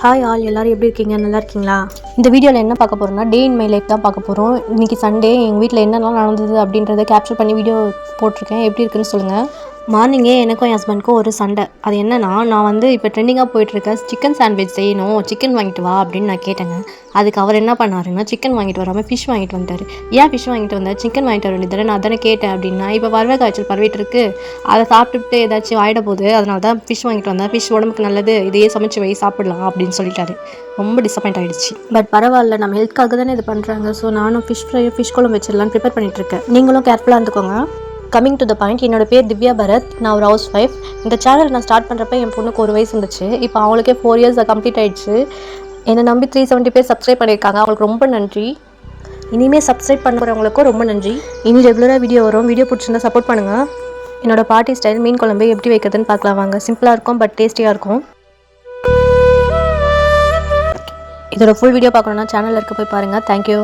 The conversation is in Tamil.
ஹாய் ஆல், எல்லோரும் எப்படி இருக்கீங்க? நல்லா இருக்கீங்களா? இந்த வீடியோவில் என்ன பார்க்க போகிறோம்னா, டே இன் மை லைஃப் தான் பார்க்க போகிறோம். இன்றைக்கி சண்டே எங்கள் வீட்டில் என்னெல்லாம் நடந்தது அப்படின்றத கேப்சர் பண்ணி வீடியோ போட்டிருக்கேன். எப்படி இருக்குன்னு சொல்லுங்கள். மார்னிங்கே எனக்கும் என் ஹஸ்பண்ட்க்கும் ஒரு சண்டை. அது என்னன்னா, நான் இப்போ ட்ரெண்டிங்காக போயிட்டுருக்கேன் சிக்கன் சாண்ட்விச் செய்யணும், சிக்கன் வாங்கிட்டு வா அப்படின்னு நான் கேட்டேங்க. அதுக்கு அவர் என்ன பண்ணாருன்னா, சிக்கன் வாங்கிட்டு வராமல் ஃபிஷ் வாங்கிட்டு வந்துட்டார். ஏன் ஃபிஷ் வாங்கிட்டு வந்தார்? சிக்கன் வாங்கிட்டு வர வேண்டியது தானே, நான் தானே கேட்டேன் அப்படின்னா, இப்போ பறவை காய்ச்சல் பரவிட்டு இருக்கு, அதை சாப்பிட்டுட்டு ஏதாச்சும் ஆகிட போகுது, அதனால தான் ஃபிஷ் வாங்கிட்டு வந்தேன், ஃபிஷ் உடம்புக்கு நல்லது, இதையே சமைச்சு வை சாப்பிடலாம் அப்படின்னு சொல்லிட்டாரு. ரொம்ப டிசப்பாயிண்ட் ஆகிடுச்சு. பட் பரவாயில்ல, நம்ம ஹெல்த்காக தானே இது பண்ணுறாங்க. ஸோ நானும் ஃபிஷ் ஃப்ரை ஃபிஷ் குழம்பு வச்சிடலான்னு ப்ரிப்பேர் பண்ணிட்டுருக்கேன். நீங்களும் கேர்ஃபுல்லாக இருந்துக்கோங்க. கம்மிங் டு த பாயிண்ட், என்னோட பேர் திவ்யா பரத். நான் ஒரு ஹவுஸ் ஒய்ஃப். இந்த சேனல் நான் ஸ்டார்ட் பண்ணுறப்ப என் பொண்ணுக்கு 1 வயசு இருந்துச்சு. இப்போ அவங்களுக்கே 4 இயர்ஸ் கம்ப்ளீட் ஆகிடுச்சு. என்னை நம்பி 370 பேர் சப்ஸ்கிரைப் பண்ணியிருக்காங்க. அவங்களுக்கு ரொம்ப நன்றி. இனிமேல் சப்ஸ்கிரைப் பண்ணுறவங்களுக்கும் ரொம்ப நன்றி. இனி ரெகுலராக வீடியோ வரும். வீடியோ பிடிச்சிருந்தா சப்போர்ட் பண்ணுங்கள். என்னோடய பாட்டி ஸ்டைல் மீன் குழம்பு எப்படி வைக்கிறதுன்னு பார்க்கலாம் வாங்க. சிம்பிளாக இருக்கும், பட் டேஸ்டியாக இருக்கும். இதோட ஃபுல் வீடியோ பார்க்கணுன்னா சேனலில் இருக்க போய் பாருங்கள். தேங்க்யூ.